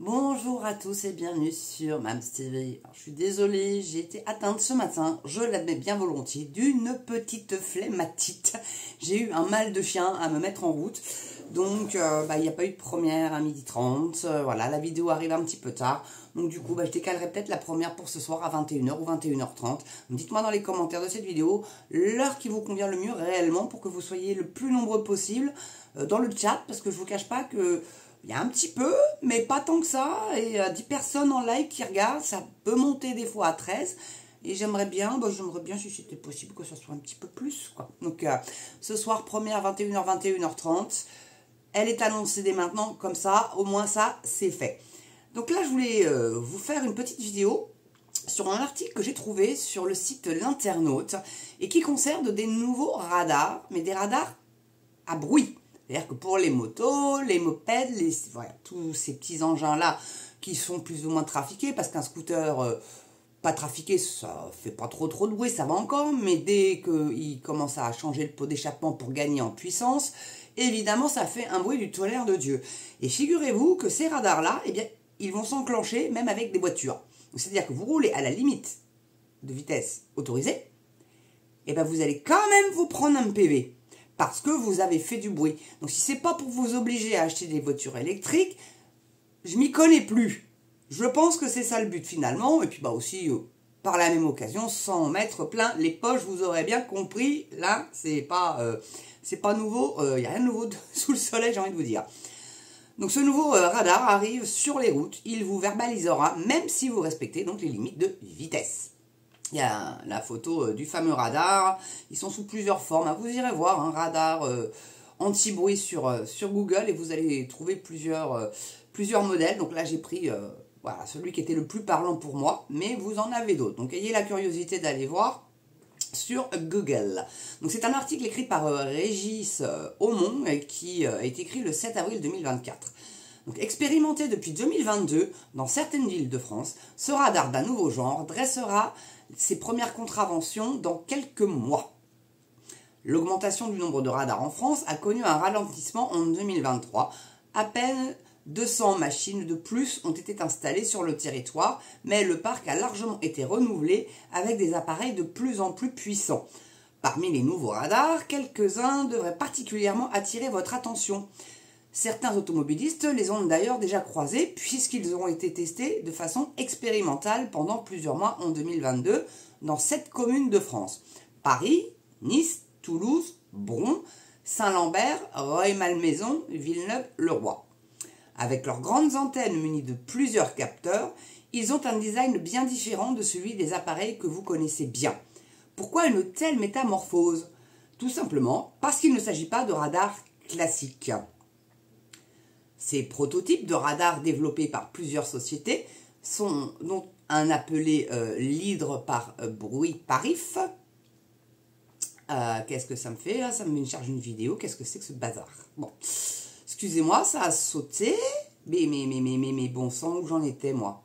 Bonjour à tous et bienvenue sur Mams TV. Alors, je suis désolée, j'ai été atteinte ce matin, je l'admets bien volontiers, d'une petite flemmatite. J'ai eu un mal de chien à me mettre en route, donc il n'y a pas eu de première à 12h30. Voilà, la vidéo arrive un petit peu tard, donc du coup je décalerai peut-être la première pour ce soir à 21h ou 21h30. Dites-moi dans les commentaires de cette vidéo l'heure qui vous convient le mieux réellement pour que vous soyez le plus nombreux possible dans le chat, parce que je vous cache pas que il y a un petit peu, mais pas tant que ça, et 10 personnes en live qui regardent, ça peut monter des fois à 13, et j'aimerais bien si c'était possible que ça soit un petit peu plus, quoi. Donc ce soir, première 21h, 21h30, elle est annoncée dès maintenant, comme ça, au moins ça, c'est fait. Donc là, je voulais vous faire une petite vidéo sur un article que j'ai trouvé sur le site L'Internaute, et qui concerne des nouveaux radars, mais des radars à bruit. C'est-à-dire que pour les motos, les mopeds, voilà, tous ces petits engins-là qui sont plus ou moins trafiqués, parce qu'un scooter pas trafiqué, ça fait pas trop de bruit, ça va encore, mais dès qu'il commence à changer le pot d'échappement pour gagner en puissance, évidemment, ça fait un bruit du tonnerre de Dieu. Et figurez-vous que ces radars-là, eh bien, ils vont s'enclencher même avec des voitures. C'est-à-dire que vous roulez à la limite de vitesse autorisée, et bien vous allez quand même vous prendre un PV. Parce que vous avez fait du bruit. Donc si c'est pas pour vous obliger à acheter des voitures électriques, je m'y connais plus. Je pense que c'est ça le but finalement. Et puis aussi, par la même occasion, sans mettre plein les poches, vous aurez bien compris. Là, c'est pas nouveau. Il n'y a rien de nouveau sous le soleil, j'ai envie de vous dire. Donc ce nouveau radar arrive sur les routes. Il vous verbalisera, même si vous respectez donc les limites de vitesse. Il y a la photo du fameux radar. Ils sont sous plusieurs formes. Vous irez voir un radar anti-bruit sur Google et vous allez trouver plusieurs modèles. Donc là, j'ai pris voilà, celui qui était le plus parlant pour moi, mais vous en avez d'autres. Donc ayez la curiosité d'aller voir sur Google. Donc c'est un article écrit par Régis Aumont qui est écrit le 7 avril 2024. Donc, expérimenté depuis 2022 dans certaines villes de France, ce radar d'un nouveau genre dressera ses premières contraventions dans quelques mois. L'augmentation du nombre de radars en France a connu un ralentissement en 2023. À peine 200 machines de plus ont été installées sur le territoire, mais le parc a largement été renouvelé avec des appareils de plus en plus puissants. Parmi les nouveaux radars, quelques-uns devraient particulièrement attirer votre attention. Certains automobilistes les ont d'ailleurs déjà croisés puisqu'ils ont été testés de façon expérimentale pendant plusieurs mois en 2022 dans 7 communes de France. Paris, Nice, Toulouse, Bron, Saint-Lambert, Rueil-Malmaison, Villeneuve-le-Roi. Avec leurs grandes antennes munies de plusieurs capteurs, ils ont un design bien différent de celui des appareils que vous connaissez bien. Pourquoi une telle métamorphose? Tout simplement parce qu'il ne s'agit pas de radars classiques. Ces prototypes de radars développés par plusieurs sociétés sont donc un appelé l'hydre par bruit parif. Qu'est-ce que ça me fait là? Ça me charge une vidéo. Qu'est-ce que c'est que ce bazar? Bon, excusez-moi, ça a sauté. Mais bon sang, où j'en étais moi?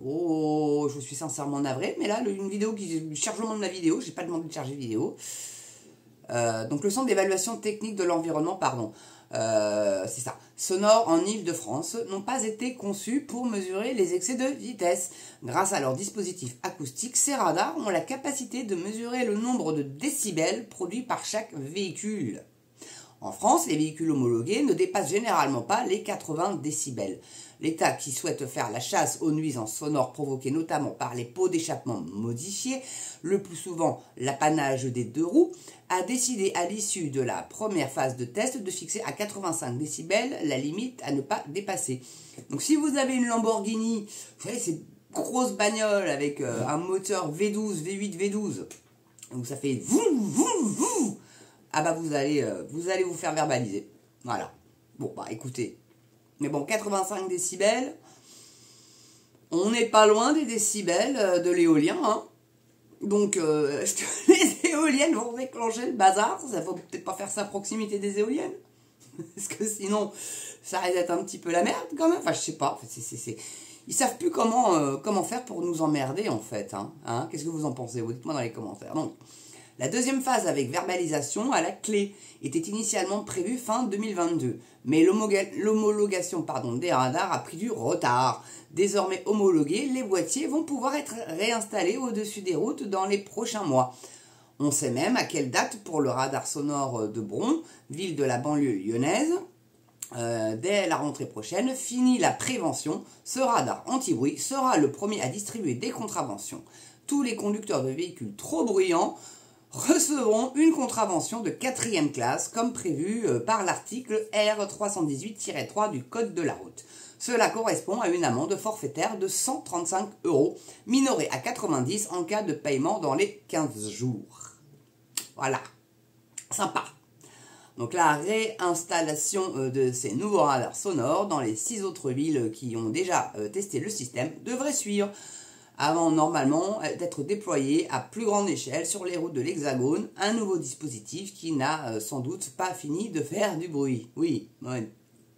Oh, je suis sincèrement navré. Mais là, une vidéo le chargement de la vidéo, j'ai pas demandé de charger vidéo. Donc le centre d'évaluation technique de l'environnement, c'est ça, sonore en Île-de-France, n'ont pas été conçus pour mesurer les excès de vitesse. Grâce à leur dispositif acoustique, ces radars ont la capacité de mesurer le nombre de décibels produits par chaque véhicule. En France, les véhicules homologués ne dépassent généralement pas les 80 décibels. L'État, qui souhaite faire la chasse aux nuisances sonores provoquées notamment par les pots d'échappement modifiés, le plus souvent l'apanage des 2 roues, a décidé à l'issue de la première phase de test de fixer à 85 décibels la limite à ne pas dépasser. Donc si vous avez une Lamborghini, vous savez, c'est une grosse bagnole avec un moteur V12, V8, V12, donc ça fait vroom, vroom, vroom. Vous allez vous faire verbaliser. Voilà. Bon, écoutez. Mais bon, 85 décibels, on n'est pas loin des décibels de l'éolien, hein. Donc, est-ce que les éoliennes vont déclencher le bazar? Ça faut peut-être pas faire ça à proximité des éoliennes. Parce que sinon, ça risque d'être un petit peu la merde quand même. Enfin, je sais pas. Ils savent plus comment faire pour nous emmerder en fait. Hein. Qu'est-ce que vous en pensez? Dites-moi dans les commentaires. Donc, La deuxième phase avec verbalisation à la clé était initialement prévue fin 2022, mais l'homologation des radars a pris du retard. Désormais homologués, les boîtiers vont pouvoir être réinstallés au-dessus des routes dans les prochains mois. On sait même à quelle date pour le radar sonore de Bron, ville de la banlieue lyonnaise. Dès la rentrée prochaine, fini la prévention, ce radar anti-bruit sera le premier à distribuer des contraventions. Tous les conducteurs de véhicules trop bruyants recevront une contravention de 4e classe comme prévu par l'article R318-3 du Code de la route. Cela correspond à une amende forfaitaire de 135 €, minorée à 90 en cas de paiement dans les 15 jours. Voilà, sympa. Donc la réinstallation de ces nouveaux radars sonores dans les 6 autres villes qui ont déjà testé le système devrait suivre, avant normalement d'être déployé à plus grande échelle sur les routes de l'Hexagone, un nouveau dispositif qui n'a sans doute pas fini de faire du bruit. Oui, ouais.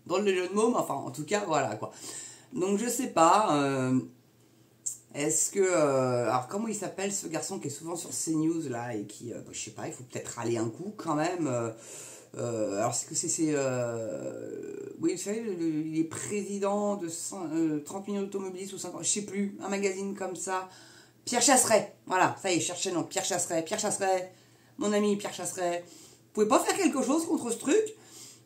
Drôle de jeu de mots, mais enfin en tout cas voilà quoi. Donc je sais pas, est-ce que... alors comment il s'appelle ce garçon qui est souvent sur CNews là et qui... je sais pas, il faut peut-être râler un coup quand même. Alors c'est que c'est oui vous savez il est président de 30 millions d'automobilistes ou 50, je sais plus, un magazine comme ça, Pierre Chasseret, voilà, ça y est, cherchez non, Pierre Chasseret, mon ami Pierre Chasseret, vous pouvez pas faire quelque chose contre ce truc?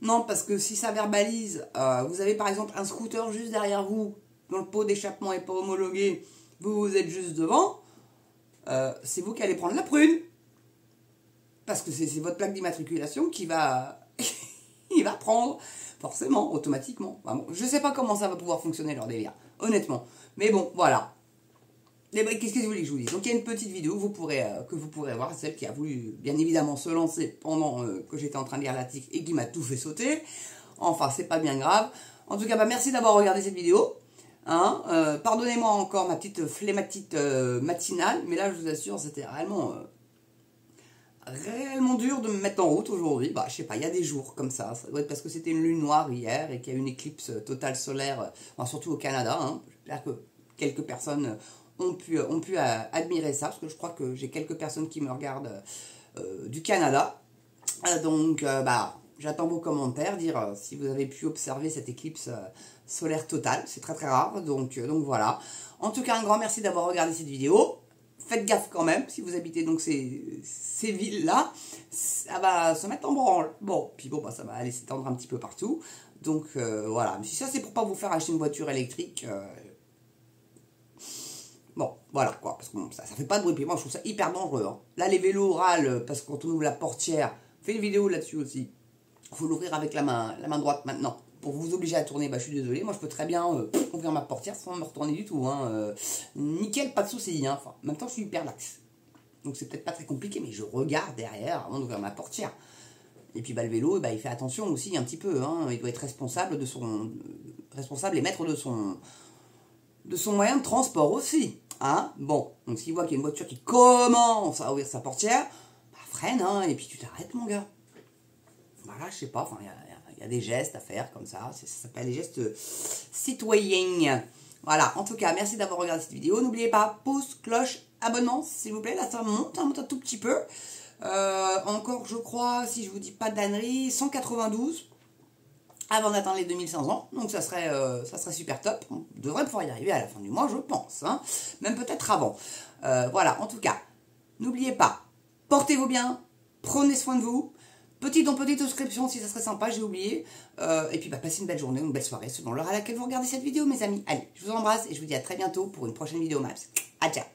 Non, parce que si ça verbalise, vous avez par exemple un scooter juste derrière vous, dont le pot d'échappement est pas homologué, vous êtes juste devant, c'est vous qui allez prendre la prune. Parce que c'est votre plaque d'immatriculation qui va... il va prendre, forcément, automatiquement. Enfin bon, je ne sais pas comment ça va pouvoir fonctionner leur délire, honnêtement. Mais bon, voilà. Qu'est-ce que vous voulez que je vous dise? Donc il y a une petite vidéo que vous pourrez voir, celle qui a voulu, bien évidemment, se lancer pendant que j'étais en train de lire l'article et qui m'a tout fait sauter. Enfin, c'est pas bien grave. En tout cas, merci d'avoir regardé cette vidéo. Hein, pardonnez-moi encore ma petite flématite matinale, mais là, je vous assure, c'était réellement dur de me mettre en route aujourd'hui. Bah, je sais pas, il y a des jours comme ça. Ça doit être parce que c'était une lune noire hier et qu'il y a une éclipse totale solaire, enfin, surtout au Canada. Hein. J'espère que quelques personnes ont pu admirer ça, parce que je crois que j'ai quelques personnes qui me regardent du Canada. Donc, j'attends vos commentaires, dire si vous avez pu observer cette éclipse solaire totale. C'est très très rare, donc voilà. En tout cas, un grand merci d'avoir regardé cette vidéo. Faites gaffe quand même, si vous habitez donc ces villes-là, ça va se mettre en branle. Bon, puis bon, ça va aller s'étendre un petit peu partout. Donc voilà, mais si ça c'est pour pas vous faire acheter une voiture électrique, bon, voilà quoi, parce que bon, ça fait pas de bruit, puis moi je trouve ça hyper dangereux. Hein. Là les vélos râlent, parce que quand on ouvre la portière, fais une vidéo là-dessus aussi, il faut l'ouvrir avec la main droite maintenant. Pour vous obliger à tourner, je suis désolé, moi je peux très bien ouvrir ma portière sans me retourner du tout. Hein. Nickel, pas de soucis. Hein. Enfin, en même temps, je suis hyper lax. Donc c'est peut-être pas très compliqué, mais je regarde derrière avant d'ouvrir ma portière. Et puis le vélo, il fait attention aussi un petit peu. Hein. Il doit être responsable et maître de son moyen de transport aussi. Hein. Bon, donc s'il voit qu'il y a une voiture qui commence à ouvrir sa portière, freine, hein, et puis tu t'arrêtes, mon gars. Voilà, je sais pas, enfin, il y a des gestes à faire comme ça s'appelle les gestes citoyens. Voilà, en tout cas, merci d'avoir regardé cette vidéo. N'oubliez pas, pouce, cloche, abonnement, s'il vous plaît. Là, ça monte un tout petit peu. Encore, je crois, si je vous dis pas d'ânerie, 192 avant d'atteindre les 2500. Donc, ça serait super top. On devrait pouvoir y arriver à la fin du mois, je pense. Hein. Même peut-être avant. Voilà, en tout cas, n'oubliez pas, portez-vous bien, prenez soin de vous. Petite souscription si ça serait sympa, j'ai oublié. Et puis passez une belle journée, une belle soirée selon l'heure à laquelle vous regardez cette vidéo, mes amis. Allez, je vous embrasse et je vous dis à très bientôt pour une prochaine vidéo Maps. À ciao.